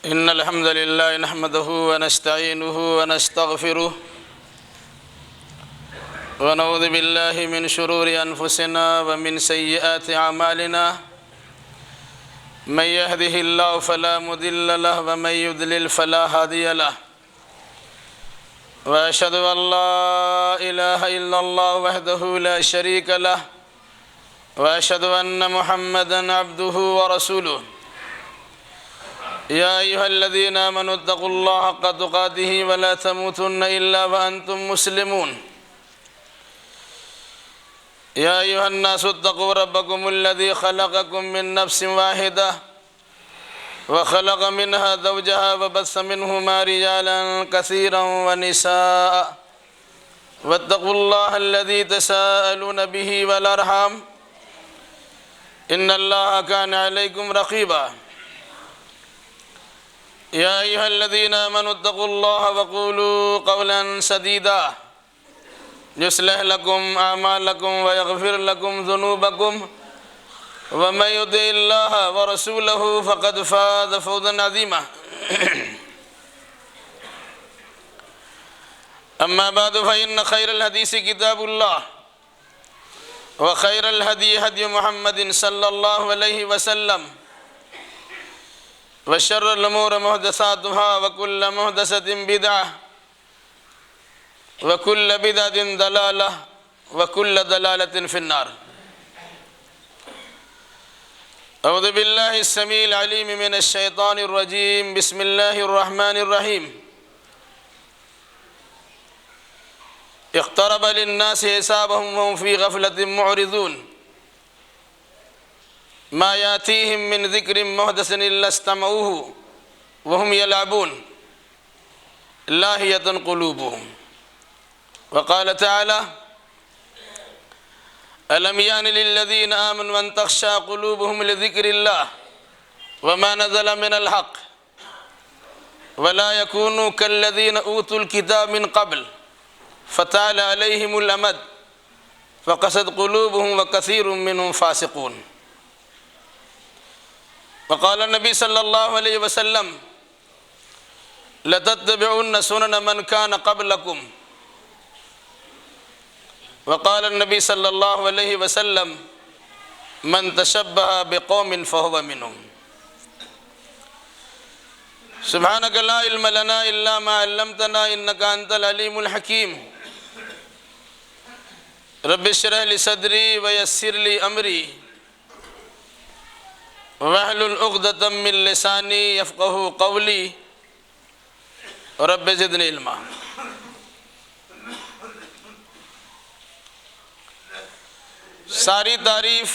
إن الحمد لله نحمده ونستعينه ونستغفره ونعوذ بالله من شرور أنفسنا ومن سيئات أعمالنا من يهده الله فلا مضل له ومن يضلل فلا هادي له وأشهد أن لا إله إلا الله وحده لا شريك له وأشهد أن محمدًا عبده ورسوله يا أيها الذين آمنوا اتقوا الله حق تقاته ولا تموتن إلا وأنتم مسلمون يا أيها الناس اتقوا ربكم الذي خلقكم من نفس واحدة وخلق منها زوجها وبث منهما رجالا كثيرا ونساء واتقوا الله الذي تساءلون به والأرحام إن الله كان عليكم رقيبا يا أيها الذين آمنوا اتقوا الله وقولوا قولا سديدا يصلح لكم أعمالكم ويغفر لكم ذنوبكم ومن يطع الله ورسوله فقد فاز فوزا عظيما أما بعد فإن خير الحديث كتاب الله وخير الهدي هدي محمد صلى الله عليه وسلم وشر الأمور محدثاتها وكل محدثة بدعة وكل بدعة ضلالة وكل ضلالة في النار أعوذ بالله السميع العليم من الشيطان الرجيم بسم الله الرحمن الرحيم اقترب للناس حسابهم وهم في غفلة معرضون ما يأتيهم من ذكر محدث إلا استمعوه وهم يلعبون لاهية قلوبهم وقال تعالى ألم يأن للذين آمنوا أن تخشع قلوبهم لذكر الله وما نزل من الحق ولا يكونوا كالذين أوتوا الكتاب من قبل فطال عليهم الأمد فقست قلوبهم وكثير منهم فاسقون وقال النبي صلى الله عليه وسلم لتتبعن سنن من كان قبلكم وقال النبي صلى الله عليه وسلم من تشبه بقوم فهو منهم سبحانك لا علم لنا إلا ما علمتنا إنك أنت العليم الحكيم رب اشرح لي صدري ويسر لي أمري واحلل عقدة من لساني يفقهوا قولي رب زدني علما ساری تعریف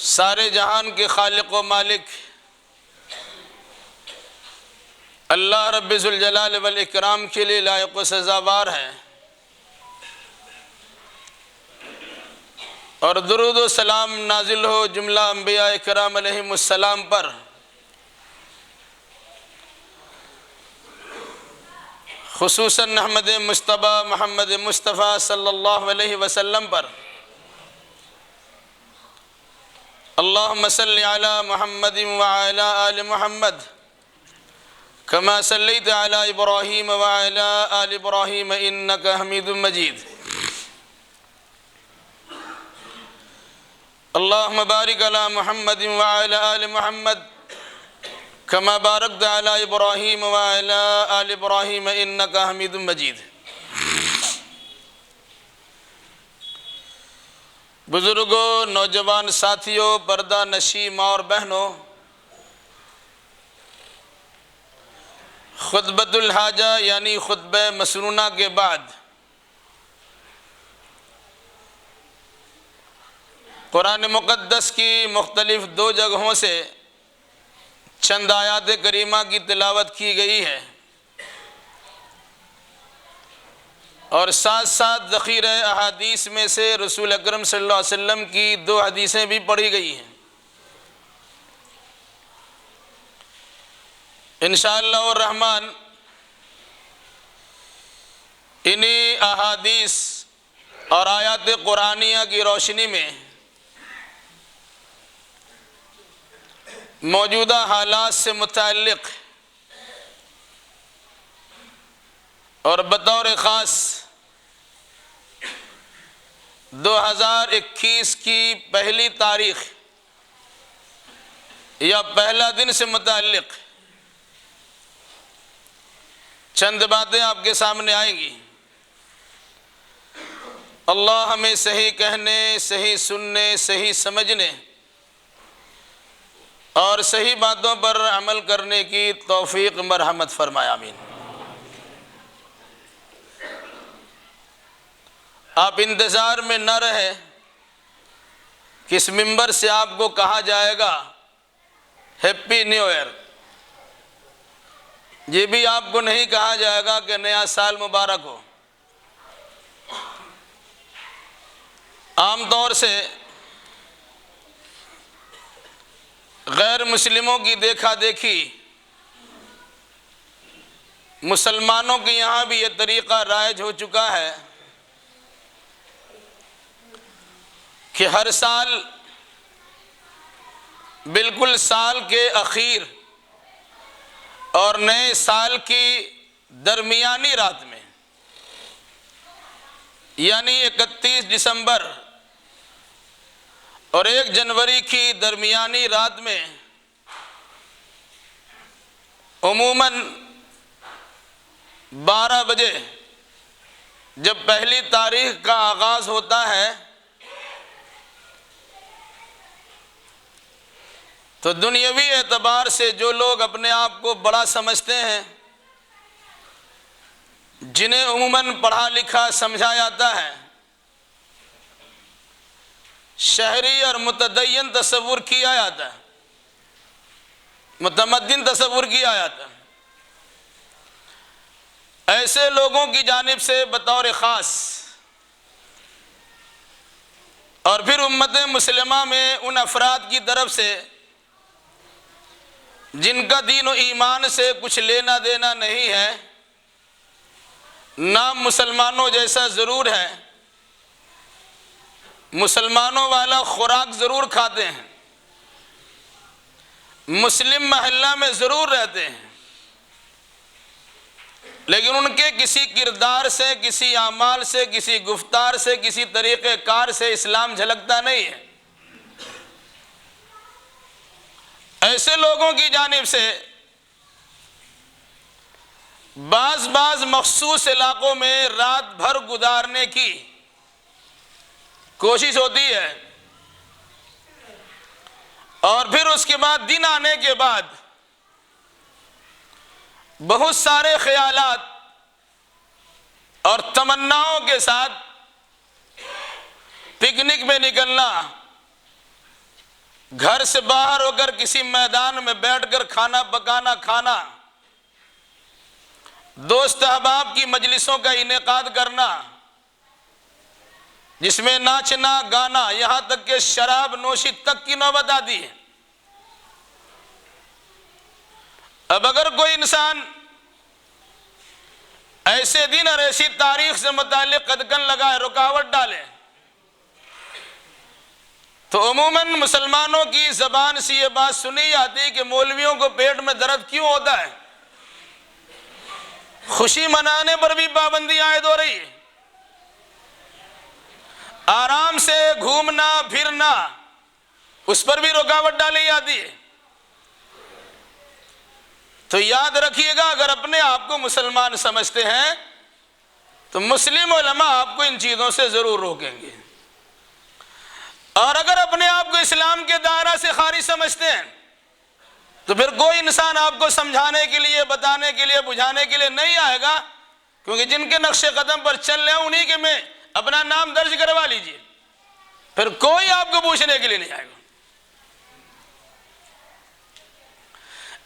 سارے جہان کے خالق و مالک اللہ رب ذوالجلال والاکرام کے لیے لائق و سزاوار ہے اور درود و سلام نازل ہو جملہ انبیاء کرام علیہم السلام پر خصوصاً احمد مجتبیٰ محمد مصطفیٰ صلی اللہ علیہ وسلم پر اللہم صلی علی محمد وعلی آل محمد کما صلیت علی ابراہیم وعلی آل ابراہیم انکا حمید مجید اللہم بارک علی محمد وعلی آل محمد کما بارکت علی ابراہیم وعلی آل ابراہیم انکا حمید مجید بزرگوں، نوجوان ساتھیوں، پردہ نشی ماں اور بہنوں، خطبۃ الحاجہ یعنی خطبہ مسنونہ کے بعد قرآن مقدس کی مختلف 2 جگہوں سے چند آیات کریمہ کی تلاوت کی گئی ہے اور ساتھ ساتھ ذخیرہ احادیث میں سے رسول اکرم صلی اللہ علیہ وسلم کی 2 حدیثیں بھی پڑھی گئی ہیں۔ انشاءاللہ الرحمن انہی احادیث اور آیات قرآنیہ کی روشنی میں موجودہ حالات سے متعلق اور بطور خاص 2021 کی پہلی تاریخ یا پہلا دن سے متعلق چند باتیں آپ کے سامنے آئیں گی۔ اللہ ہمیں صحیح کہنے، صحیح سننے، صحیح سمجھنے اور صحیح باتوں پر عمل کرنے کی توفیق مرحمت فرمائے، آمین۔ آپ انتظار میں نہ رہے کہ اس ممبر سے آپ کو کہا جائے گا ہیپی نیو ایئر، یہ بھی آپ کو نہیں کہا جائے گا کہ نیا سال مبارک ہو۔ عام طور سے غیر مسلموں کی دیکھا دیکھی مسلمانوں کے یہاں بھی یہ طریقہ رائج ہو چکا ہے کہ ہر سال بالکل سال کے اخیر اور نئے سال کی درمیانی رات میں، یعنی 31 دسمبر اور 1 جنوری کی درمیانی رات میں عموماً 12 بجے جب پہلی تاریخ کا آغاز ہوتا ہے تو دنیاوی اعتبار سے جو لوگ اپنے آپ کو بڑا سمجھتے ہیں، جنہیں عموماً پڑھا لکھا سمجھا جاتا ہے، شہری اور متدین تصور کیا جاتا ہے، متمدن تصور کیا جاتا ہے، ایسے لوگوں کی جانب سے بطور خاص اور پھر امت مسلمہ میں ان افراد کی طرف سے جن کا دین و ایمان سے کچھ لینا دینا نہیں ہے، نام مسلمانوں جیسا ضرور ہے، مسلمانوں والا خوراک ضرور کھاتے ہیں، مسلم محلہ میں ضرور رہتے ہیں، لیکن ان کے کسی کردار سے، کسی اعمال سے، کسی گفتار سے، کسی طریقہ کار سے اسلام جھلکتا نہیں ہے۔ ایسے لوگوں کی جانب سے بعض مخصوص علاقوں میں رات بھر گزارنے کی کوشش ہوتی ہے، اور پھر اس کے بعد دن آنے کے بعد بہت سارے خیالات اور تمناؤں کے ساتھ پکنک میں نکلنا، گھر سے باہر ہو کر کسی میدان میں بیٹھ کر کھانا پکانا کھانا، دوست احباب کی مجلسوں کا انعقاد کرنا جس میں ناچنا گانا یہاں تک کہ شراب نوشی تک کی نوبت آتی ہے۔ اب اگر کوئی انسان ایسے دن اور ایسی تاریخ سے متعلق قدغن لگائے، رکاوٹ ڈالے، تو عموماً مسلمانوں کی زبان سے یہ بات سنی جاتی ہے کہ مولویوں کو پیٹ میں درد کیوں ہوتا ہے؟ خوشی منانے پر بھی پابندی عائد ہو رہی ہے، آرام سے گھومنا پھرنا اس پر بھی رکاوٹ ڈالی جاتی ہے۔ تو یاد رکھیے گا، اگر اپنے آپ کو مسلمان سمجھتے ہیں تو مسلم علماء آپ کو ان چیزوں سے ضرور روکیں گے، اور اگر اپنے آپ کو اسلام کے دائرہ سے خارج سمجھتے ہیں تو پھر کوئی انسان آپ کو سمجھانے کے لیے، بتانے کے لیے، بجھانے کے لیے نہیں آئے گا، کیونکہ جن کے نقش قدم پر چل رہے ہیں انہی کے میں اپنا نام درج کروا لیجئے، پھر کوئی آپ کو پوچھنے کے لیے نہیں آئے گا۔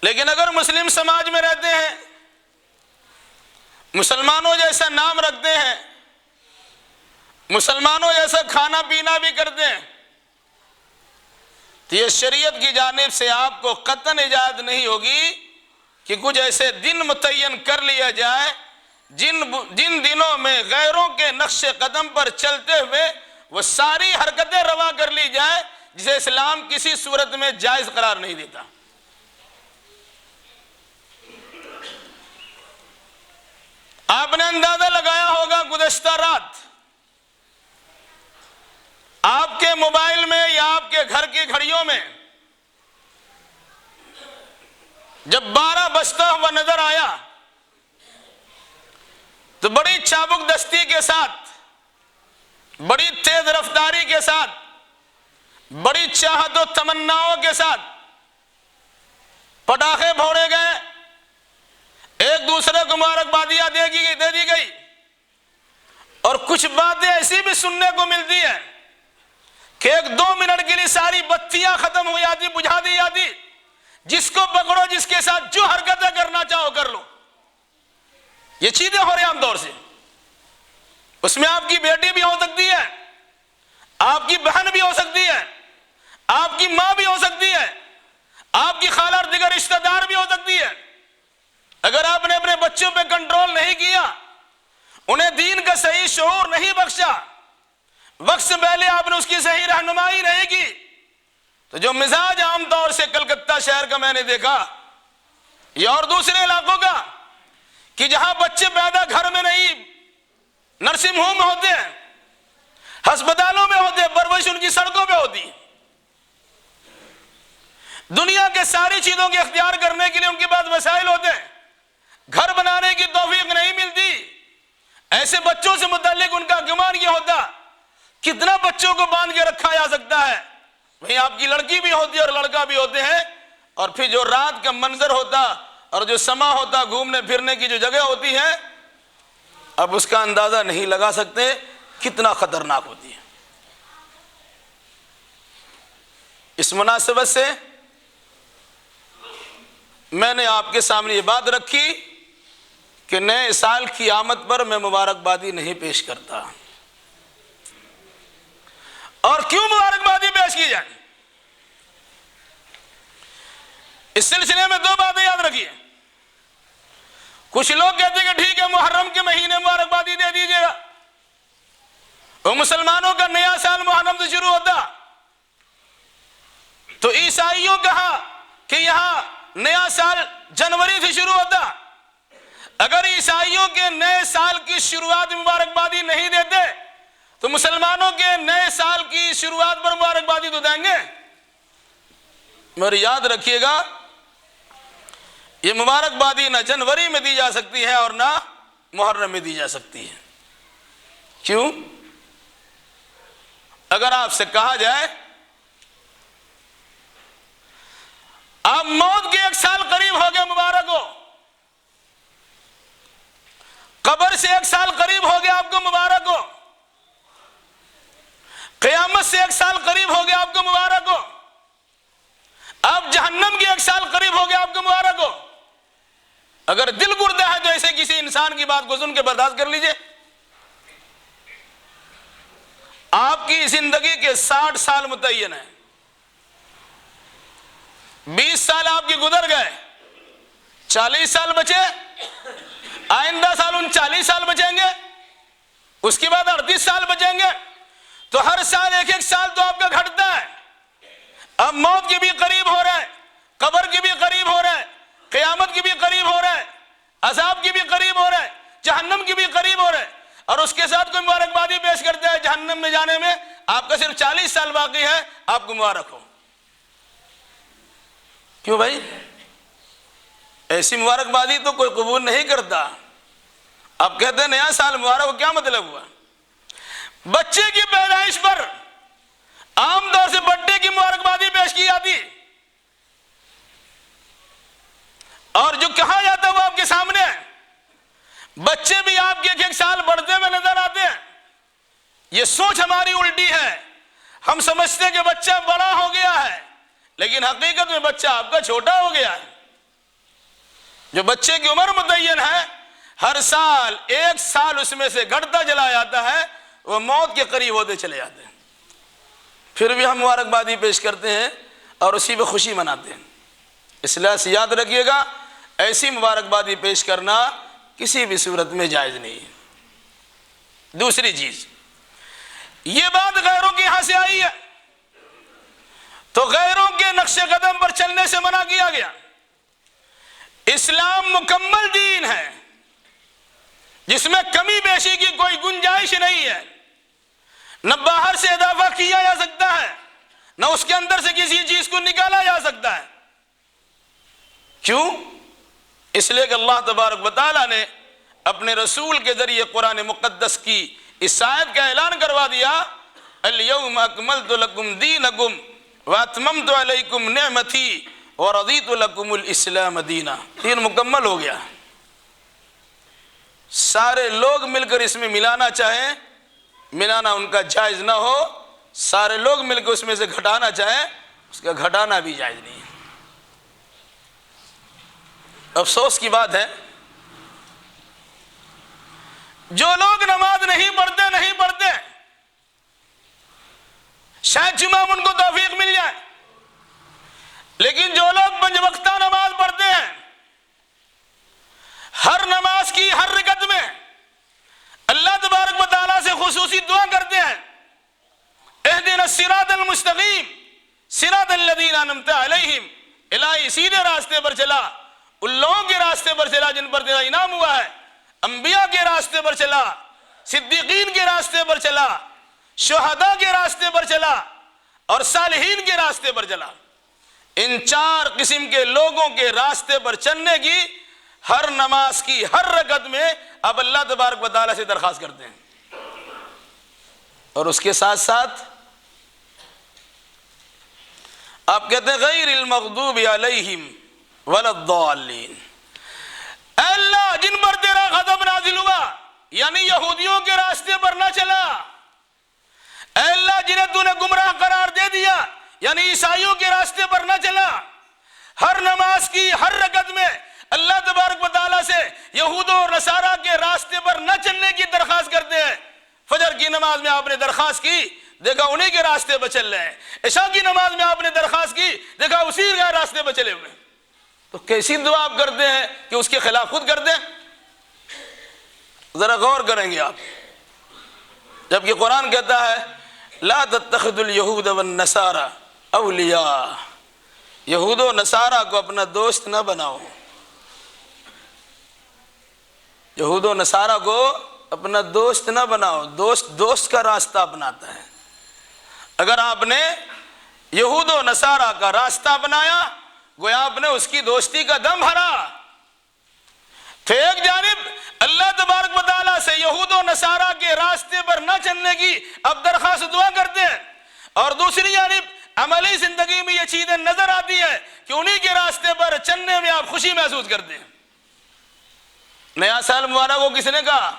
لیکن اگر مسلم سماج میں رہتے ہیں، مسلمانوں جیسا نام رکھتے ہیں، مسلمانوں جیسا کھانا پینا بھی کرتے ہیں، تو یہ شریعت کی جانب سے آپ کو قطعاً اجازت نہیں ہوگی کہ کچھ ایسے دن متعین کر لیا جائے جن دنوں میں غیروں کے نقش قدم پر چلتے ہوئے وہ ساری حرکتیں روا کر لی جائیں جسے اسلام کسی صورت میں جائز قرار نہیں دیتا۔ آپ نے اندازہ لگایا ہوگا گزشتہ رات آپ کے موبائل میں یا آپ کے گھر کی گھڑیوں میں جب 12 بجتا ہوا نظر آیا تو بڑی چابک دستی کے ساتھ، بڑی تیز رفتاری کے ساتھ، بڑی چاہت و تمناؤں کے ساتھ پٹاخے پھوڑے گئے، ایک دوسرے کو مبارکبادیاں دے دی گئی، اور کچھ باتیں ایسی بھی سننے کو ملتی ہیں کہ 1-2 منٹ کے لیے ساری بتیاں ختم ہو جاتی، بجھا دی جاتی، جس کو پکڑو، جس کے ساتھ جو حرکتیں کرنا چاہو کر لو۔ یہ چیزیں ہو رہی ہیں عام طور سے۔ اس میں آپ کی بیٹی بھی ہو سکتی ہے، آپ کی بہن بھی ہو سکتی ہے، آپ کی ماں بھی ہو سکتی ہے، آپ کی خالہ اور دیگر رشتہ دار بھی ہو سکتی ہے۔ اگر آپ نے اپنے بچوں پہ کنٹرول نہیں کیا، انہیں دین کا صحیح شعور نہیں بخشا، وقت سے پہلے آپ نے اس کی صحیح رہنمائی نہیں کی، تو جو مزاج عام طور سے کلکتہ شہر کا میں نے دیکھا، یا اور دوسرے علاقوں کا، کہ جہاں بچے پیدا گھر میں نہیں، نرسنگ ہوم میں ہوتے ہیں، ہسپتالوں میں ہوتے ہیں، پرورش ان کی سڑکوں پہ ہوتی۔ دنیا کے ساری چیزوں کے اختیار کرنے کے لیے ان کے پاس وسائل ہوتے ہیں، گھر بنانے کی توفیق نہیں ملتی۔ ایسے بچوں سے متعلق ان کا گمان یہ ہوتا، کتنا بچوں کو باندھ کے رکھا جا سکتا ہے؟ وہیں آپ کی لڑکی بھی ہوتی ہے اور لڑکا بھی ہوتے ہیں، اور پھر جو رات کا منظر ہوتا اور جو سما ہوتا، گھومنے پھرنے کی جو جگہ ہوتی ہے، اب اس کا اندازہ نہیں لگا سکتے کتنا خطرناک ہوتی ہے۔ اس مناسبت سے میں نے آپ کے سامنے یہ بات رکھی کہ نئے سال کی آمد پر میں مبارکبادی نہیں پیش کرتا۔ اور کیوں مبارکبادی پیش کی جائے؟ اس سلسلے میں 2 باتیں یاد رکھیے۔ کچھ لوگ کہتے ہیں کہ ٹھیک ہے، محرم کے مہینے مبارکبادی دے دیجیے گا، وہ مسلمانوں کا نیا سال محرم سے شروع ہوتا، تو عیسائیوں کہا کہ یہاں نیا سال جنوری سے شروع ہوتا۔ اگر عیسائیوں کے نئے سال کی شروعات مبارکبادی نہیں دیتے تو مسلمانوں کے نئے سال کی شروعات پر مبارکبادی تو دیں گے۔ مگر یاد رکھیے گا، یہ مبارکبادی نہ جنوری میں دی جا سکتی ہے اور نہ محرم میں دی جا سکتی ہے۔ کیوں؟ اگر آپ سے کہا جائے آپ موت کے 1 سال قریب ہو گئے، مبارک ہو، قبر سے 1 سال قریب ہو گیا، آپ کو مبارک ہو، قیامت سے 1 سال قریب ہو گیا، آپ کو مبارک ہو، آپ جہنم کے 1 سال قریب ہو گیا، آپ کو مبارک ہو۔ اگر دل گردہ ہے تو ایسے کسی انسان کی بات کو سن کے برداشت کر لیجئے۔ آپ کی زندگی کے 60 سال متعین ہیں، 20 سال آپ کے گزر گئے، 40 سال بچے، آئندہ سال 39 سال بچیں گے، اس کے بعد 38 سال بچیں گے، تو ہر سال 1 سال تو آپ کا گھٹتا ہے۔ اب موت کے بھی قریب ہو رہا ہے، قبر کے بھی قریب ہو رہا ہے، قیامت کی بھی قریب ہو رہا ہے، عذاب کی بھی قریب ہو رہا ہے، جہنم کی بھی قریب ہو رہا ہے، اور اس کے ساتھ کوئی مبارکبادی پیش کرتا ہے جہنم میں جانے میں آپ کا صرف 40 سال باقی ہے، آپ کو مبارک ہو۔ کیوں بھائی؟ ایسی مبارکبادی تو کوئی قبول نہیں کرتا۔ آپ کہتے ہیں نیا سال مبارک ہو، کیا مطلب ہوا؟ بچے کی پیدائش پر عام طور سے برتھ ڈے کی مبارکبادی پیش کی جاتی، اور جو کہا جاتا ہے وہ آپ کے سامنے ہے۔ بچے بھی آپ کے 1 سال بڑھتے ہوئے نظر آتے ہیں۔ یہ سوچ ہماری الٹی ہے، ہم سمجھتے ہیں کہ بچہ بڑا ہو گیا ہے، لیکن حقیقت میں بچہ آپ کا چھوٹا ہو گیا ہے۔ جو بچے کی عمر متعین ہے، ہر سال 1 سال اس میں سے گھٹتا چلا جاتا ہے، وہ موت کے قریب ہوتے چلے جاتے ہیں۔ پھر بھی ہم مبارکبادی پیش کرتے ہیں اور اسی پہ خوشی مناتے ہیں۔ اس لحاظ سے یاد رکھیے گا، ایسی مبارکبادی پیش کرنا کسی بھی صورت میں جائز نہیں ہے۔ دوسری چیز، یہ بات غیروں کے یہاں سے آئی ہے تو غیروں کے نقش قدم پر چلنے سے منع کیا گیا۔ اسلام مکمل دین ہے، جس میں کمی بیشی کی کوئی گنجائش نہیں ہے، نہ باہر سے اضافہ کیا جا سکتا ہے، نہ اس کے اندر سے کسی چیز کو نکالا جا سکتا ہے۔ کیوں؟ اس لیے کہ اللہ تبارک و تعالیٰ نے اپنے رسول کے ذریعے قرآن مقدس کی اس آیت کا اعلان کروا دیا، الیوم اکملت لکم دینکم واتممت علیکم نعمتی ورضیت لکم الاسلام دینا۔ دین مکمل ہو گیا۔ سارے لوگ مل کر اس میں ملانا چاہیں، ملانا ان کا جائز نہ ہو، سارے لوگ مل کر اس میں سے گھٹانا چاہیں، اس کا گھٹانا بھی جائز نہیں ہے۔ افسوس کی بات ہے جو لوگ نماز نہیں پڑھتے، شاید جمعہ ان کو توفیق مل جائے، لیکن جو لوگ 5 وقتہ نماز پڑھتے ہیں، ہر نماز کی ہر رکعت میں اللہ تبارک و تعالیٰ سے خصوصی دعا کرتے ہیں، اہدنا الصراط المستقیم صراط الذین انعمت علیہم، الہی سیدھے راستے پر چلا، ان لوگوں کے راستے پر چلا جن پر تیرا انعام ہوا ہے، انبیاء کے راستے پر چلا، صدیقین کے راستے پر چلا، شہداء کے راستے پر چلا اور صالحین کے راستے پر چلا۔ ان 4 قسم کے لوگوں کے راستے پر چلنے کی ہر نماز کی ہر رکعت میں اب اللہ تبارک و تعالیٰ سے درخواست کرتے ہیں، اور اس کے ساتھ ساتھ آپ کہتے ہیں غیر المغضوب علیہم ولا الضالین، اے اللہ جن پر تیرا غضب نازل ہوا، یعنی یہودیوں کے راستے پر نہ چلا، اے اللہ جنہیں تو نے گمراہ قرار دے دیا، یعنی عیسائیوں کے راستے پر نہ چلا۔ ہر نماز کی ہر رکعت میں اللہ تبارک و تعالیٰ سے یہود اور نصارہ کے راستے پر نہ چلنے کی درخواست کرتے ہیں۔ فجر کی نماز میں آپ نے درخواست کی، دیکھا انہی کے راستے پر چل رہے ہیں۔ عشاء کی نماز میں آپ نے درخواست کی، دیکھا اسی کے راستے پر چلے ہوئے۔ تو کیسی دعا آپ کرتے ہیں کہ اس کے خلاف خود کرتے ہیں؟ ذرا غور کریں گے آپ، جبکہ قرآن کہتا ہے لا تتخذوا اليہود والنصارى اولیاء، یہود و نصارہ کو اپنا دوست نہ بناؤ، یہود و نصارہ کو اپنا دوست نہ بناؤ۔ دوست کا راستہ اپناتا ہے۔ اگر آپ نے یہود و نصارہ کا راستہ اپنایا، گویا آپ نے اس کی دوستی کا دم بھرا۔ تو ایک جانب اللہ تبارک و تعالیٰ سے یہود و نصارہ کے راستے پر نہ چلنے کی اب درخواست دعا کرتے ہیں، اور دوسری جانب عملی زندگی میں یہ چیزیں نظر آتی ہے کہ انہی کے راستے پر چلنے میں آپ خوشی محسوس کرتے ہیں۔ نیا سال مبارک کو کس نے کہا؟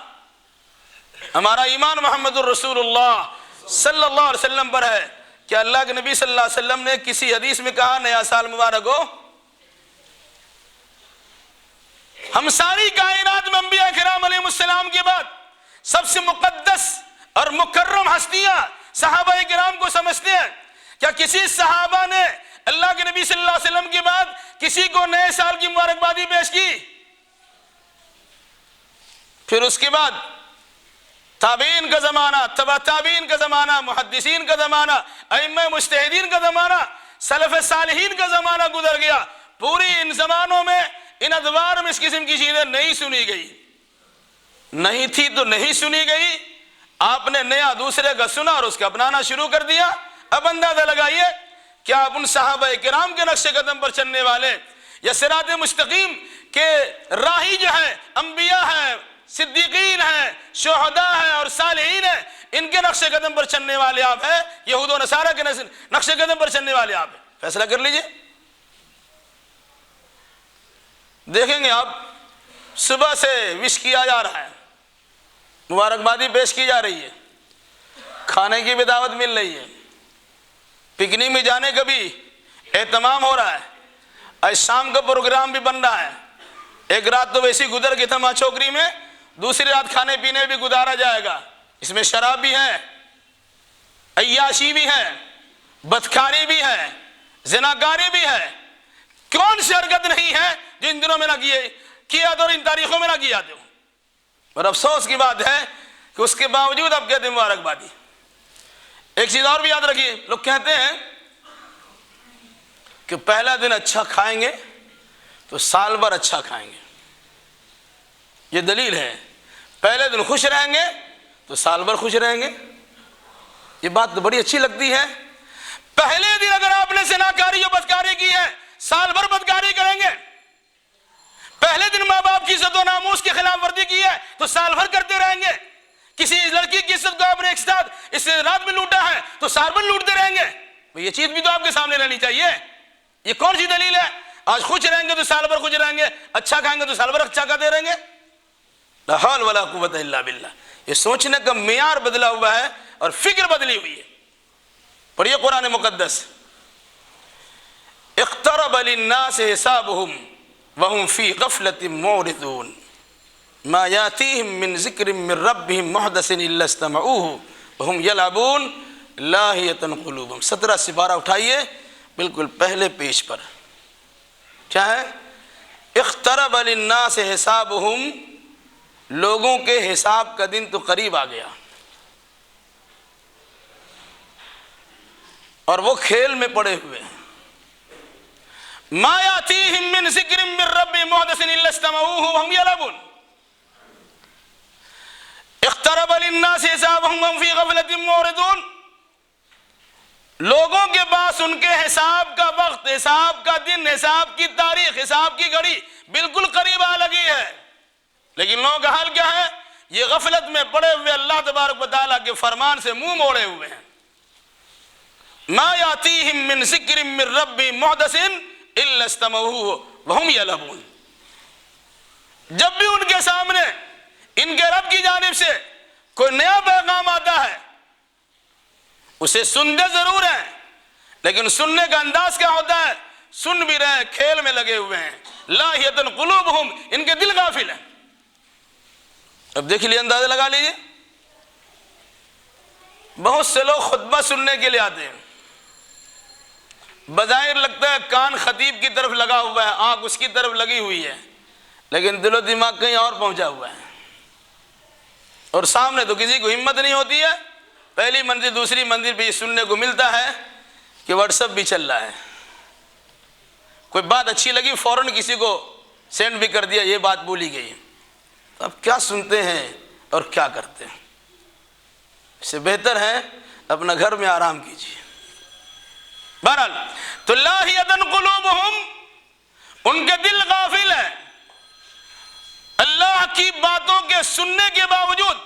ہمارا ایمان محمد الرسول اللہ صلی اللہ علیہ وسلم پر ہے۔ کیا اللہ کے نبی صلی اللہ علیہ وسلم نے کسی حدیث میں کہا نیا سال مبارک ہو؟ ہم ساری کائنات میں انبیاء کرام علیہ السلام کے بعد سب سے مقدس اور مکرم ہستیاں صحابہ کرام کو سمجھتے ہیں۔ کیا کسی صحابہ نے اللہ کے نبی صلی اللہ علیہ وسلم کے بعد کسی کو نئے سال کی مبارکبادی پیش کی؟ پھر اس کے بعد تابعین کا زمانہ، تبع تابعین کا زمانہ، محدثین کا زمانہ، ائمہ مجتہدین کا زمانہ، سلف صالحین کا زمانہ گزر گیا۔ پوری ان زمانوں میں ان ادوار میں اس قسم کی چیزیں نہیں سنی گئی، نہیں تھی تو نہیں سنی گئی۔ آپ نے نیا دوسرے کا سنا اور اس کا اپنانا شروع کر دیا۔ اب اندازہ لگائیے کیا آپ ان صحابہ کرام کے نقش قدم پر چلنے والے یا صراط مستقیم کے راہی جو ہے، انبیاء ہیں، صدیقین ہیں، شہداء ہیں اور صالحین ہیں، ان کے نقش قدم پر چلنے والے آپ ہیں، یہود و نصارہ کے نقش قدم پر چلنے والے آپ ہیں؟ فیصلہ کر لیجئے۔ دیکھیں گے آپ صبح سے وش کیا جا رہا ہے، مبارکبادی پیش کی جا رہی ہے، کھانے کی بھی دعوت مل رہی ہے، پکنک میں جانے کا بھی اہتمام ہو رہا ہے، آج شام کا پروگرام بھی بن رہا ہے۔ ایک رات تو ویسی گزر گئی تھا ماں چوکری میں، دوسری رات کھانے پینے بھی گزارا جائے گا۔ اس میں شراب بھی ہے، عیاشی بھی ہے، بدکاری بھی ہے، زناکاری بھی ہے۔ کون سی حرکت نہیں ہے جو ان دنوں میں نہ کیا اور ان تاریخوں میں نہ کی جاتے ہو؟ اور افسوس کی بات ہے کہ اس کے باوجود اب کہتے ہیں مبارکبادی۔ ایک چیز اور بھی یاد رکھیے، لوگ کہتے ہیں کہ پہلا دن اچھا کھائیں گے تو سال بھر اچھا کھائیں گے۔ یہ دلیل ہے، پہلے دن خوش رہیں گے تو سال بھر خوش رہیں گے. یہ بات تو بڑی اچھی لگتی ہے. پہلے دن اگر آپ نے زناکاری اور بدکاری کی ہے سال بھر بدکاری کریں گے. پہلے دن ماں باپ کی عزت و ناموس کی خلاف ورزی کی ہے تو سال بھر کرتے رہیں گے. کسی لڑکی کی عزت کو آپ نے ایک ساتھ اس رات میں لوٹا ہے تو سال بھر لوٹتے رہیں گے. یہ چیز بھی تو آپ کے سامنے رہنی چاہیے. یہ کون سی دلیل ہے؟ آج خوش رہیں گے تو سال بھر خوش رہیں گے, اچھا کھائیں گے تو سال بھر اچھا کھاتے رہیں گے. لا حول ولا قوت الا باللہ. یہ سوچنے کا معیار بدلا ہوا ہے اور فکر بدلی ہوئی ہے. پڑھیے قرآن مقدس. اقترب للناس حسابهم وهم في غفلة معرضون ما ياتيهم من ذكر من ربهم محدث الا استمعوه وهم يلعبون لاهية قلوبهم. 17 سپارہ اٹھائیے بالکل پہلے پیج پر. کیا ہے؟ اقترب للناس حسابهم, لوگوں کے حساب کا دن تو قریب آ گیا اور وہ کھیل میں پڑے ہوئے ہیں. ما یاتیہم من ذکر من ربہم محدث الا استمعوہ وہم یلعبون. اقترب للناس حسابهم وهم في غفلة معرضون. لوگوں کے پاس ان کے حساب کا وقت, حساب کا دن, حساب کی تاریخ, حساب کی گھڑی بالکل قریب آ لگی ہے, لیکن لوگوں کا حال کیا ہے؟ یہ غفلت میں پڑے ہوئے اللہ تبارک و تعالیٰ کے فرمان سے منہ موڑے ہوئے ہیں. ما یاتیہم من ذکر من ربہم محدث الا استمعوہ وہم یلعبون. جب بھی ان کے سامنے ان کے رب کی جانب سے کوئی نیا پیغام آتا ہے اسے سنتے ضرور ہیں, لیکن سننے کا انداز کیا ہوتا ہے؟ سن بھی رہے ہیں, کھیل میں لگے ہوئے ہیں. لاہیۃ قلوبہم, ان کے دل غافل ہیں. اب دیکھ لیے, اندازہ لگا لیجیے. بہت سے لوگ خطبہ سننے کے لیے آتے ہیں, بظاہر لگتا ہے کان خطیب کی طرف لگا ہوا ہے, آنکھ اس کی طرف لگی ہوئی ہے, لیکن دل و دماغ کہیں اور پہنچا ہوا ہے. اور سامنے تو کسی کو ہمت نہیں ہوتی ہے. پہلی منزل دوسری منزل پہ یہ سننے کو ملتا ہے کہ واٹس ایپ بھی چل رہا ہے. کوئی بات اچھی لگی فوراً کسی کو سینڈ بھی کر دیا, یہ بات بولی گئی. اب کیا سنتے ہیں اور کیا کرتے ہیں؟ اس سے بہتر ہے اپنا گھر میں آرام کیجیے. بہرحال تو لاہیۃ قلوبہم, ان کے دل غافل ہے. اللہ کی باتوں کے سننے کے باوجود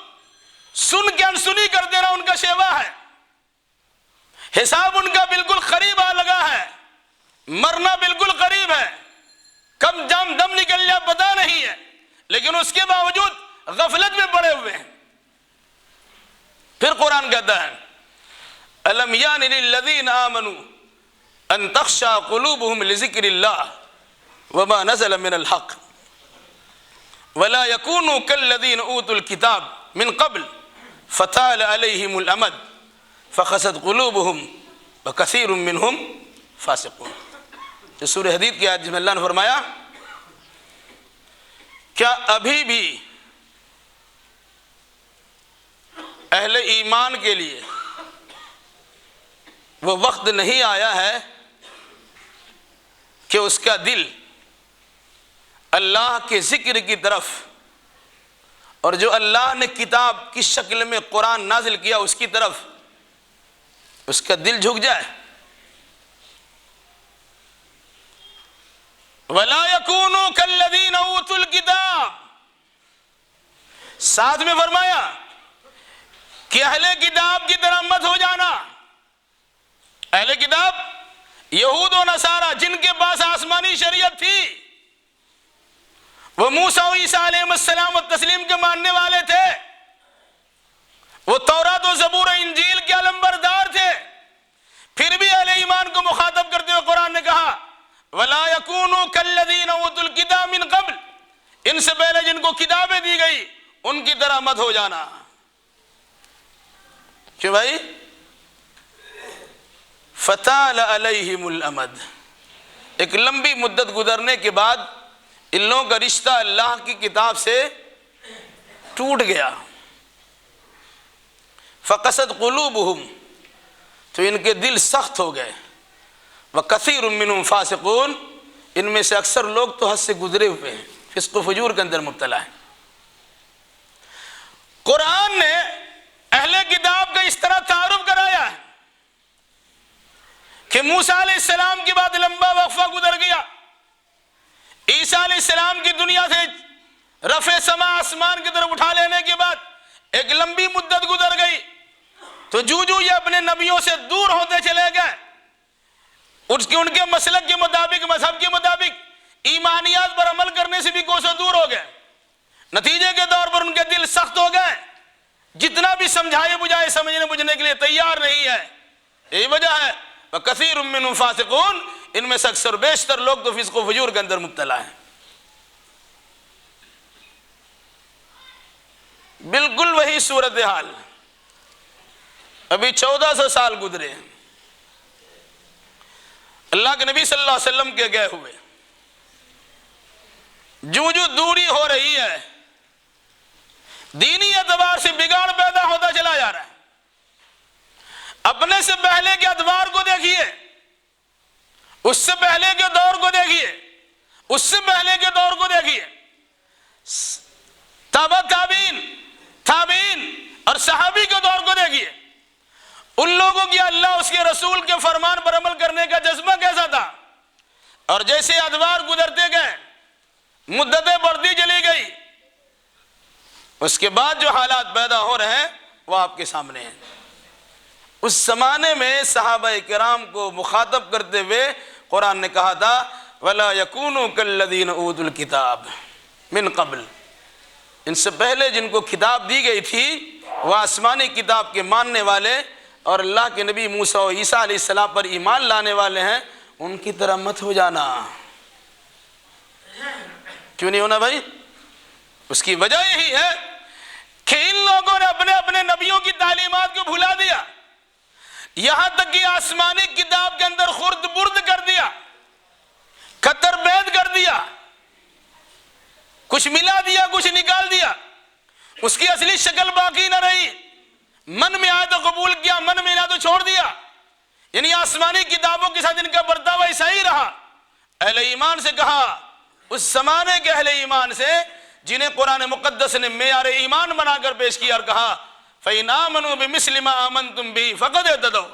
سن کے انسنی کر دینا ان کا شیوا ہے. حساب ان کا بالکل قریب آ لگا ہے, مرنا بالکل قریب ہے, کب جام دم نکل جائے پتہ نہیں ہے, لیکن اس کے باوجود غفلت میں پڑے ہوئے ہیں. پھر قرآن کہتا ہے الم یان للذین آمنوا ان تخشع قلوبهم لذکر اللہ وما نزل من الحق ولا يكونوا كالذين اوتوا الكتاب من قبل فطال عليهم الامد فقست قلوبهم وكثير منهم فاسقون. یہ سورہ حدید کی آیت جس میں اللہ نے فرمایا کیا ابھی بھی اہل ایمان کے لیے وہ وقت نہیں آیا ہے کہ اس کا دل اللہ کے ذکر کی طرف اور جو اللہ نے کتاب کی شکل میں قرآن نازل کیا اس کی طرف اس کا دل جھک جائے؟ وَلَا يَكُونُوا كَالَّذِينَ أُوتُوا الْكِتَابَ. ساتھ میں فرمایا کہ اہل کتاب کی طرح مت ہو جانا. اہل کتاب یہود و نصارہ جن کے پاس آسمانی شریعت تھی, وہ موسیٰ و عیسیٰ علیہ السلام و تسلیم کے ماننے والے تھے, وہ تورات و زبور و انجیل کے علمبردار تھے, پھر بھی اہل ایمان کو مخاطب کرتے ہوئے قرآن نے کہا وَلَا يَكُونُوا كَالَّذِينَ أُوتُوا الْكِتَابَ مِن قَبْلِ, ان سے پہلے جن کو کتابیں دی گئی ان کی طرح مت ہو جانا. کیوں بھائی؟ فَطَالَ عَلَيْهِمُ الْأَمَدُ, ایک لمبی مدت گزرنے کے بعد ان لوگوں کا رشتہ اللہ کی کتاب سے ٹوٹ گیا. فَقَسَتْ قُلُوبُهُمْ, تو ان کے دل سخت ہو گئے. وَكَثِيرٌ مِّنْهُمْ فَاسِقُونَ, ان میں سے اکثر لوگ تو حد سے گزرے ہوئے ہیں, فسق و فجور کے اندر مبتلا ہیں. قرآن نے اہل کتاب کا اس طرح تعارف کرایا ہے کہ موسیٰ علیہ السلام کے بعد لمبا وقفہ گزر گیا، عیسیٰ علیہ السلام کی دنیا سے رفع سما آسمان کی طرف اٹھا لینے کے بعد ایک لمبی مدت گزر گئی، تو جو یہ اپنے نبیوں سے دور ہوتے چلے گئے، ان کے مسلک کے مطابق، مذہب کے مطابق ایمانیات پر عمل کرنے سے بھی کوسوں دور ہو گئے، نتیجے کے طور پر ان کے دل سخت ہو گئے، جتنا بھی سمجھائے بجھائے سمجھنے بجھنے کے لیے تیار نہیں ہے۔ یہی وجہ ہے وَكَثِيرٌ مِّنْهُمْ فَاسِقُونَ، ان میں سے اکثر بیشتر لوگ تو فسق و فجور کے اندر مبتلا ہیں۔ بالکل وہی صورتحال ابھی 1400 سال گزرے ہیں اللہ کے نبی صلی اللہ علیہ وسلم کے گئے ہوئے، جو دوری ہو رہی ہے دینی اعتبار سے بگاڑ پیدا ہوتا چلا جا رہا ہے۔ اپنے سے پہلے کے ادوار کو دیکھیے، اس سے پہلے کے دور کو دیکھیے، اس سے پہلے کے دور کو دیکھیے، تابع تابعین اور صحابی کے دور کو دیکھیے، ان لوگوں کی اللہ اس کے رسول کے فرمان پر عمل کرنے کا جذبہ کیسا تھا، اور جیسے ادوار گزرتے گئے، مدتیں بڑھتی چلی گئی، اس کے بعد جو حالات پیدا ہو رہے ہیں وہ آپ کے سامنے ہیں۔ اس زمانے میں صحابہ کرام کو مخاطب کرتے ہوئے قرآن نے کہا تھا وَلَا يَكُونُوا كَالَّذِينَ أُوتُوا الْكِتَابَ مِن قبل، ان سے پہلے جن کو کتاب دی گئی تھی وہ آسمانی کتاب کے ماننے والے اور اللہ کے نبی موسیٰ و عیسیٰ علیہ السلام پر ایمان لانے والے ہیں، ان کی طرح مت ہو جانا۔ کیوں نہیں ہونا بھائی؟ اس کی وجہ یہی ہے کہ ان لوگوں نے اپنے اپنے نبیوں کی تعلیمات کو بھلا دیا، یہاں تک کہ آسمانی کتاب کے اندر خرد برد کر دیا، خطر بید کر دیا، کچھ ملا دیا کچھ نکال دیا، اس کی اصلی شکل باقی نہ رہی، من میں آئے تو قبول کیا، من میں نہ تو چھوڑ دیا، یعنی آسمانی کتابوں کے ساتھ ان کا برتاؤ ایسا ہی رہا۔ اہل ایمان سے کہا، اس زمانے کے اہل ایمان سے جنہیں قرآن مقدس نے معیار ایمان بنا کر پیش کیا اور کہا فَإِنْ آمَنُوا بِمِثْلِ مَا آمَنْتُمْ بِهِ فَقَدْ اهْتَدَوْا،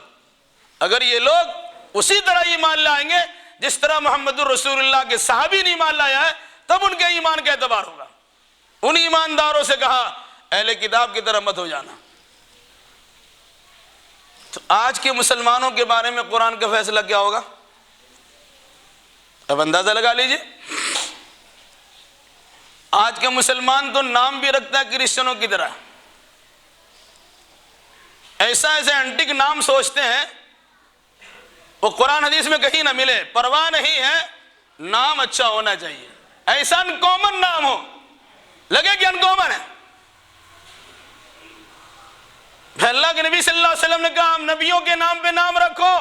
اگر یہ لوگ اسی طرح ایمان لائیں گے جس طرح محمد الرسول اللہ کے صحابی نے ایمان لایا ہے، تب ان کے ایمان کا اعتبار ہوگا۔ ان ایمانداروں سے کہا اہل کتاب کی طرح مت ہو جانا۔ تو آج کے مسلمانوں کے بارے میں قرآن کا فیصلہ کیا ہوگا؟ اب اندازہ لگا لیجئے۔ آج کا مسلمان تو نام بھی رکھتا ہے کرسچنوں کی طرح، ایسا اینٹک نام سوچتے ہیں، وہ قرآن حدیث میں کہیں نہ ملے، پرواہ نہیں ہے، نام اچھا ہونا چاہیے، ایسا انکومن نام ہو، لگے کہ انکومن ہے۔ اللہ کے نبی صلی اللہ علیہ وسلم نے کہا ہم نبیوں کے نام پہ نام رکھو،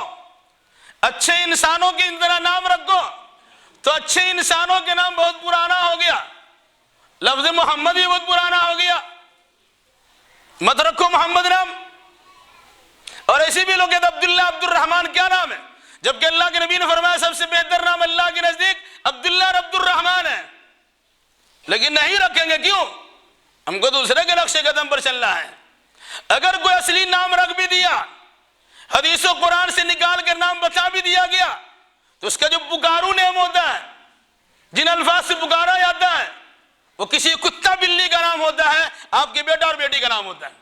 اچھے انسانوں کی طرح نام رکھو، تو اچھے انسانوں کے نام بہت پرانا ہو گیا، لفظ محمد بھی بہت پرانا ہو گیا، مت رکھو محمد نام۔ اور ایسے بھی لوگ کہتے عبداللہ عبد الرحمن کیا نام ہے، جبکہ اللہ کے نبی نے فرمایا سب سے بہتر نام اللہ کے نزدیک عبداللہ اور عبد الرحمن ہے، لیکن نہیں رکھیں گے، کیوں؟ ہم کو دوسرے کے نقش قدم پر چلنا ہے۔ اگر کوئی اصلی نام رکھ بھی دیا، حدیث و قرآن سے نکال کر نام بتا بھی دیا گیا، تو اس کا جو پکارو نیم ہوتا ہے، جن الفاظ سے پکارا جاتا ہے، وہ کسی کتا بلی کا نام ہوتا ہے، آپ کے بیٹا اور بیٹی کا نام ہوتا ہے۔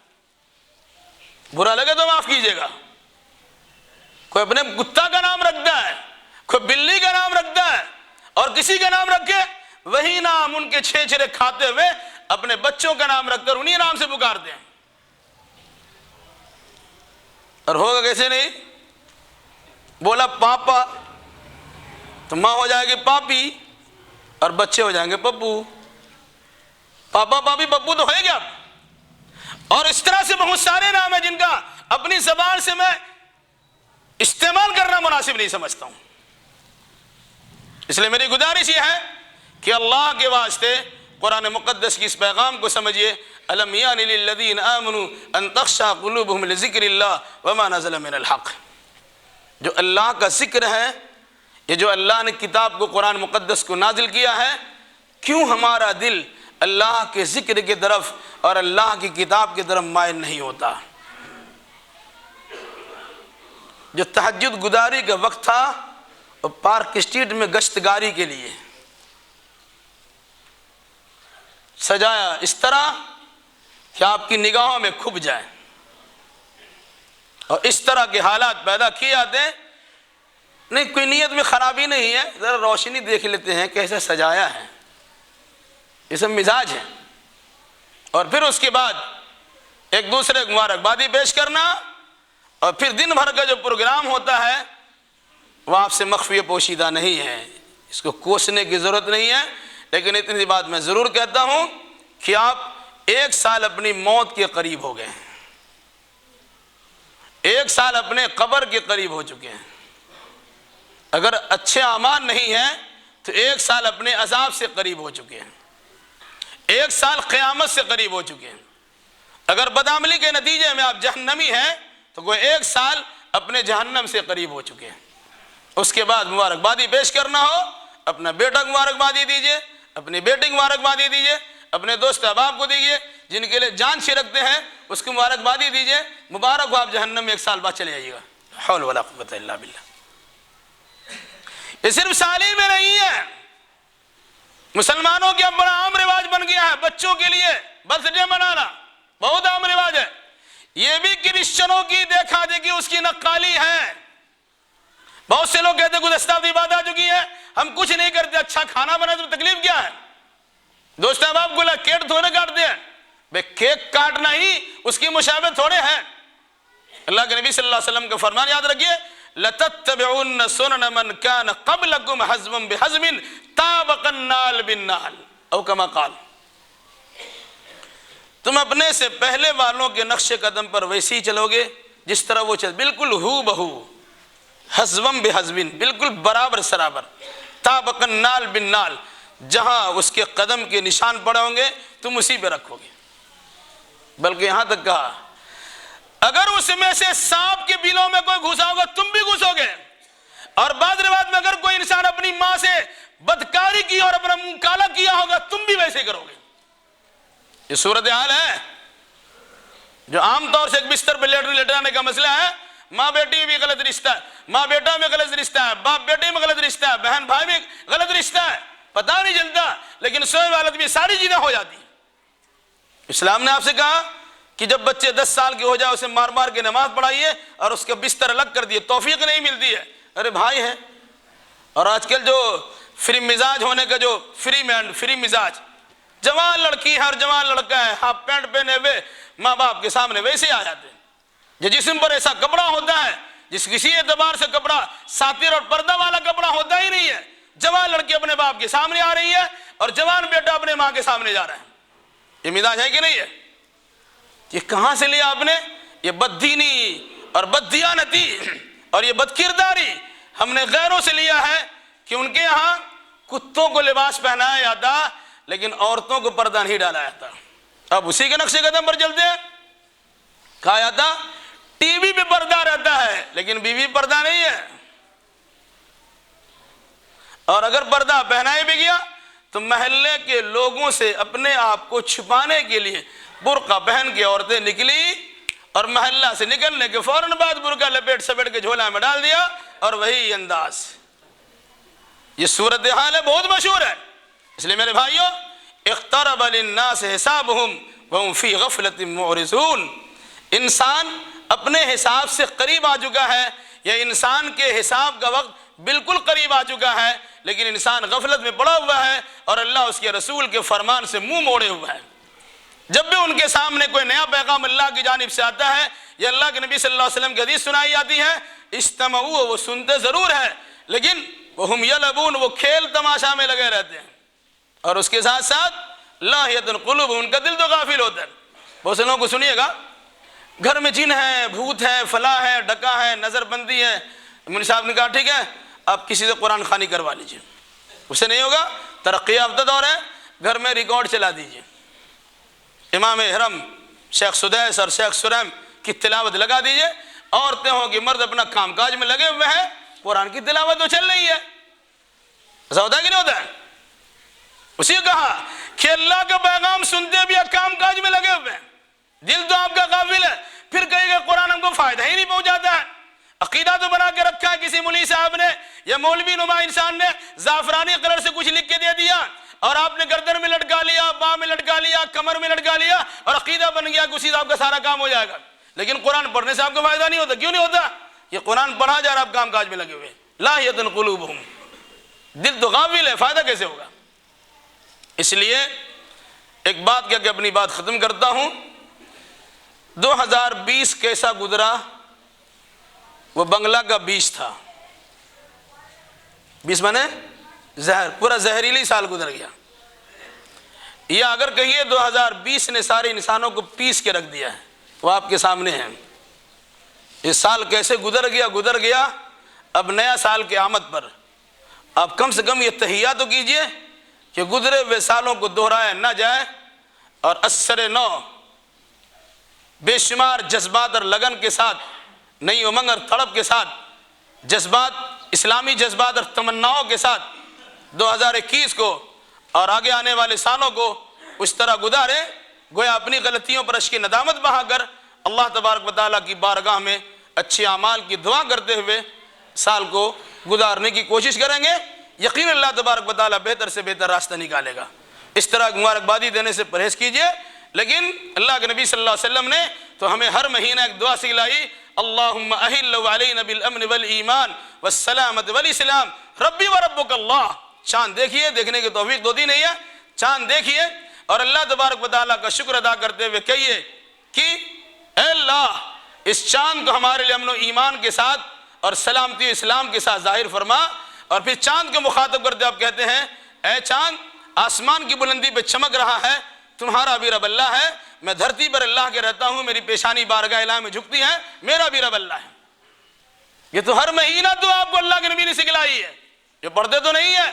برا لگے تو معاف کیجئے گا، کوئی اپنے کتا کا نام رکھتا ہے، کوئی بلی کا نام رکھتا ہے، اور کسی کا نام رکھے وہی نام ان کے چھیچرے کھاتے ہوئے اپنے بچوں کا نام رکھ کر انہی نام سے پکارتے ہیں۔ اور ہوگا کیسے نہیں؟ بولا پاپا تو ماں ہو جائے گی پاپی اور بچے ہو جائیں گے پپو، پاپا پاپی پپو تو ہوئے گا۔ اور اس طرح سے بہت سارے نام ہیں جن کا اپنی زبان سے میں استعمال کرنا مناسب نہیں سمجھتا ہوں، اس لیے میری گزارش یہ ہے کہ اللہ کے واسطے قرآن مقدس کی اس پیغام کو سمجھیے۔ الم یان للذین آمنوا ان تخشع قلوبهم لذکر اللہ وما نزل من الحق، جو اللہ کا ذکر ہے، یہ جو اللہ نے کتاب کو قرآن مقدس کو نازل کیا ہے، کیوں ہمارا دل اللہ کے ذکر کی طرف اور اللہ کی کتاب کی طرف مائل نہیں ہوتا۔ جو تہجد گزاری کا وقت تھا وہ پارک اسٹریٹ میں گشتگاری کے لیے سجایا اس طرح کہ آپ کی نگاہوں میں کھپ جائے، اور اس طرح کے حالات پیدا کیے جاتے ہیں۔ نہیں، کوئی نیت میں خرابی نہیں ہے، ذرا روشنی دیکھ لیتے ہیں کیسے سجایا ہے، یہ سب مزاج ہے۔ اور پھر اس کے بعد ایک دوسرے کو مبارکبادی پیش کرنا، اور پھر دن بھر کا جو پروگرام ہوتا ہے وہ آپ سے مخفی پوشیدہ نہیں ہے، اس کو کوسنے کی ضرورت نہیں ہے۔ لیکن اتنی بات میں ضرور کہتا ہوں کہ آپ 1 سال اپنی موت کے قریب ہو گئے ہیں، 1 سال اپنے قبر کے قریب ہو چکے ہیں۔ اگر اچھے اعمال نہیں ہیں تو 1 سال اپنے عذاب سے قریب ہو چکے ہیں، 1 سال قیامت سے قریب ہو چکے ہیں۔ اگر بدعملی کے نتیجے میں آپ جہنمی ہیں تو کوئی 1 سال اپنے جہنم سے قریب ہو چکے ہیں۔ اس کے بعد مبارکبادی پیش کرنا ہو، اپنا بیٹا کو مبارکبادی دیجیے، اپنی بیٹی کو مبارکبادی دیجیے، اپنے دوست احباب کو دیجیے، جن کے لیے جان چھڑکتے ہیں اس کو مبارکبادی دیجیے۔ مبارک ہو، آپ جہنم میں 1 سال بعد چلے جائیے گا۔ حول ولا قوت الا باللہ۔ یہ صرف سالی میں نہیں ہے، مسلمانوں کے اب بڑا عام رواج بن گیا ہے بچوں کے لیے برتھ ڈے منانا، بہت عام رواج ہے۔ یہ بھی کرسچنوں کی دیکھا دیکھی، اس کی نقالی ہے۔ بہت سے لوگ کہتے ہیں گزشتہ ہفتے بات آ چکی ہے، ہم کچھ نہیں کرتے، اچھا کھانا بنا تو تکلیف کیا ہے؟ دوست احباب کو کیک تھوڑے کاٹتے ہیں، بے کیک کاٹنا ہی اس کی مشابہت تھوڑے ہے۔ اللہ کے نبی صلی اللہ علیہ وسلم کا فرمان یاد رکھیے، لَتَتَّبِعُنَّ سُنَنَ مَنْ كَانَ قَبْلَكُمْ حَزْمًا بِحَزْمٍ طَابَقَ النَّالَ بِالنَّالِ او کما قال۔ تم اپنے سے پہلے والوں کے نقش قدم پر ویسے ہی چلو گے جس طرح وہ چل، بالکل ہو بہو، حزمم بحزمن، بالکل برابر سرابر، طابق النال بالنال، جہاں اس کے قدم کے نشان پڑے ہوں گے تم اسی پہ رکھو گے۔ بلکہ یہاں تک کہا اگر اس میں سے سانپ کے بلوں میں کوئی گھسا ہوگا تم بھی گھسو گے، اور بعض روایت میں اگر کوئی انسان اپنی ماں سے بدکاری کی اور اپنا منہ کالا کیا ہوگا تم بھی ویسے کرو گے۔ یہ صورتحال ہے جو عام طور سے ایک بستر پہ لیٹانے کا مسئلہ ہے۔ ماں بیٹی میں بھی غلط رشتہ ہے، ماں بیٹا میں غلط رشتہ ہے، باپ بیٹے میں غلط رشتہ ہے، بہن بھائی میں غلط رشتہ ہے، پتہ نہیں چلتا، لیکن سوئے والد میں ساری چیزیں ہو جاتی ہیں۔ اسلام نے آپ سے کہا کہ جب بچے 10 سال کے ہو جائے اسے مار مار کے نماز پڑھائیے اور اس کا بستر الگ کر دیے، توفیق نہیں ملتی ہے۔ ارے بھائی ہے، اور آج کل جو فری مزاج ہونے کا جو فری مزاج، جوان لڑکی ہے اور جوان لڑکا ہے، ہاف پینٹ پہنے ہوئے ماں باپ کے سامنے ویسے ہی آ جاتے ہیں۔ جو جسم پر ایسا کپڑا ہوتا ہے جس کسی اعتبار سے کپڑا ساتر اور پردہ والا کپڑا ہوتا ہی نہیں ہے، جوان لڑکی اپنے باپ کے سامنے آ رہی ہے اور جوان بیٹا اپنے ماں کے سامنے جا رہا ہے۔ یہ مزاج ہے کہ نہیں ہے؟ یہ کہاں سے لیا آپ نے؟ یہ بددینی اور بددیانتی اور یہ بدکرداری ہم نے غیروں سے لیا ہے کہ ان کے ہاں کتوں کو لباس پہنایا جاتا لیکن عورتوں کو پردہ نہیں ڈالا جاتا۔ اب اسی کے نقش قدم پر چلتے ہیں۔ کہا جاتا ٹی وی پہ پردہ رہتا ہے لیکن بیوی پردہ نہیں ہے، اور اگر پردہ پہنایا بھی گیا تو محلے کے لوگوں سے اپنے آپ کو چھپانے کے لیے برقع پہن کے عورتیں نکلی، اور محلہ سے نکلنے کے فوراً بعد برقع لپیٹ سپیٹ کے جھولا میں ڈال دیا، اور وہی انداز۔ یہ صورتحال ہے، بہت مشہور ہے۔ اس لیے میرے بھائیوں، اقترب للناس حسابهم وهم فی غفلۃ معرضون، انسان اپنے حساب سے قریب آ چکا ہے، یا انسان کے حساب کا وقت بالکل قریب آ چکا ہے، لیکن انسان غفلت میں پڑا ہوا ہے اور اللہ اس کے رسول کے فرمان سے منہ موڑے ہوا ہے۔ جب بھی ان کے سامنے کوئی نیا پیغام اللہ کی جانب سے آتا ہے یا اللہ کے نبی صلی اللہ علیہ وسلم کی حدیث سنائی جاتی ہے، استمعوا، وہ سنتے ضرور ہیں لیکن وہم یلعبون، وہ کھیل تماشا میں لگے رہتے ہیں، اور اس کے ساتھ ساتھ لاہیۃ القلوب، ان کا دل تو غافل ہوتا ہے۔ بہت سے لوگوں کو سنیے گا، گھر میں جن ہے، بھوت ہے، فلاں ہے، ڈکا ہے، نظر بندی ہے، مولوی صاحب نے کہا ٹھیک ہے آپ کسی سے قرآن خوانی کروا لیجیے، اسے نہیں ہوگا، ترقی یافتہ دور ہے، گھر میں ریکارڈ چلا دیجیے، امام حرم شیخ سدیس اور شیخ سریم کی تلاوت لگا دیجیے، عورتیں ہوں کہ مرد اپنا کام کاج میں لگے ہوئے ہیں، قرآن کی تلاوت تو چل رہی ہے۔ ایسا ہوتا ہے کہ نہیں ہوتا ہے؟ اسی کہا کہ اللہ کا پیغام سنتے بھی کام کاج میں لگے ہوئے ہیں، دل تو آپ کا غافل ہے، پھر کہیں کہ قرآن ہم کو فائدہ ہی نہیں پہنچاتا ہے۔ عقیدہ تو بنا کے رکھا ہے کسی مولوی صاحب نے یا مولوی نما انسان نے زعفرانی کلر سے کچھ لکھ کے دے دیا اور آپ نے گردن میں لٹکا لیا، باں میں لٹکا لیا، کمر میں لٹکا لیا اور عقیدہ بن گیا کہ اسی سے آپ کا سارا کام ہو جائے گا۔ لیکن قرآن پڑھنے سے آپ کو فائدہ نہیں ہوتا۔ کیوں نہیں ہوتا؟ یہ قرآن پڑھا جا رہا، آپ کام کاج میں لگے ہوئے، لاہیۃ قلوبہم، دل تو غافل ہے، فائدہ کیسے ہوگا؟ اس لیے ایک بات کہہ کے اپنی بات ختم کرتا ہوں۔ 2020 کیسا گزرا؟ وہ بنگلہ کا بیج تھا، 20 مانے زہر، پورا زہریلی سال گزر گیا۔ یا اگر کہیے 2020 نے سارے انسانوں کو پیس کے رکھ دیا ہے، وہ آپ کے سامنے ہے۔ یہ سال کیسے گزر گیا۔ اب نیا سال کی آمد پر آپ کم سے کم یہ تحیہ تو کیجئے کہ گزرے ہوئے سالوں کو دہرایا نہ جائے، اور اثر نو بے شمار جذبات اور لگن کے ساتھ، نئی امنگ اور تڑپ کے ساتھ، جذبات، اسلامی جذبات اور تمناؤں کے ساتھ 2021 کو اور آگے آنے والے سالوں کو اس طرح گزارے گویا اپنی غلطیوں پر اشک ندامت بہا کر اللہ تبارک و تعالیٰ کی بارگاہ میں اچھے اعمال کی دعا کرتے ہوئے سال کو گزارنے کی کوشش کریں گے۔ یقین اللہ تبارک و تعالیٰ بہتر سے بہتر راستہ نکالے گا۔ اس طرح مبارکبادی دینے سے پرہیز کیجئے، لیکن اللہ کے نبی صلی اللہ علیہ وسلم نے تو ہمیں ہر مہینہ ایک دعا سکھلائی، اللہم احل علینا بالامن والایمان والسلامت والاسلام ربی وربک اللہ۔ چاند دیکھیے، دیکھنے کی توفیق دو نہیں ہے، چاند دیکھیے اور اللہ تبارک و تعالیٰ کا شکر ادا کرتے ہوئے کہیے کہ اے اللہ اس چاند کو ہمارے لیے امن و ایمان کے ساتھ اور سلامتی و اسلام کے ساتھ ظاہر فرما۔ اور پھر چاند کو مخاطب کرتے آپ کہتے ہیں اے چاند آسمان کی بلندی پہ چمک رہا ہے، تمہارا بھی رب اللہ ہے، میں دھرتی پر اللہ کے رہتا ہوں، میری پیشانی بارگاہ الہ میں جھکتی ہے، میرا بھی رب اللہ ہے۔ یہ تو ہر مہینہ تو آپ کو اللہ کے نبی نے سکھلائی ہے، یہ پڑھتے تو نہیں ہے،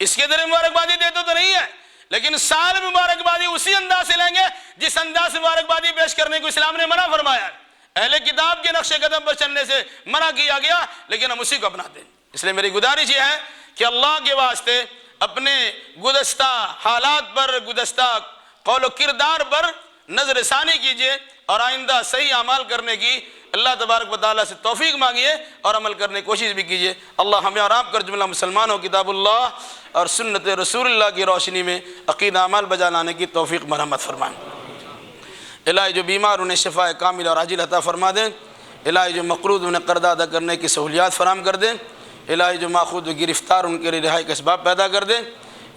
اس کے ذریعے مبارکبادی دیتے تو نہیں ہے، لیکن سال مبارکبادی اسی انداز سے لیں گے جس انداز سے مبارکبادی پیش کرنے کو اسلام نے منع فرمایا۔ اہل کتاب کے نقش قدم پر چلنے سے منع کیا گیا، لیکن ہم اسی کو اپناتے ہیں۔ اس لیے میری گزارش یہ ہے کہ اللہ کے واسطے اپنے گزشتہ حالات پر، گزشتہ قول و کردار پر نظر ثانی کیجئے اور آئندہ صحیح اعمال کرنے کی اللہ تبارک و تعالیٰ سے توفیق مانگیے اور عمل کرنے کی کوشش بھی کیجئے۔ اللہ ہمیں اور آپ کر جملہ مسلمانوں کتاب اللہ اور سنت رسول اللہ کی روشنی میں عقیدہ اعمال بجا لانے کی توفیق مرحمت فرمائیں۔ الہی جو بیمار انہیں شفاء کامل اور عاجل عطا فرما دیں، الہی جو مقروض انہیں قرض ادا کرنے کی سہولیات فراہم کر دیں، الہی جو ماخوذ و گرفتار ان کے لیے رہائی کے اسباب پیدا کر دیں،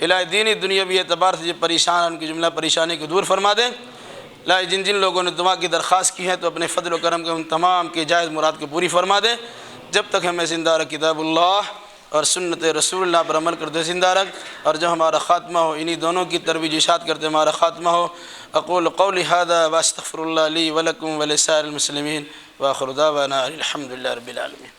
الہی دینی دنیاوی اعتبار سے جو پریشان ان کی جملہ پریشانی کو دور فرما دیں۔ الہی جن جن لوگوں نے دعا کی درخواست کی ہے تو اپنے فضل و کرم کے ان تمام کے جائز مراد کو پوری فرما دیں۔ جب تک ہمیں زندہ رکھ کتاب اللہ اور سنت رسول اللہ پر عمل کرتے زندہ رکھ، اور جب ہمارا خاتمہ ہو انہی دونوں کی ترویج اشاعت کرتے ہمارا خاتمہ ہو۔ اقول قولی ھذا واستغفر اللہ لی ولکم ولسائر المسلمین وآخر دعوانا الحمد للہ رب العالمین۔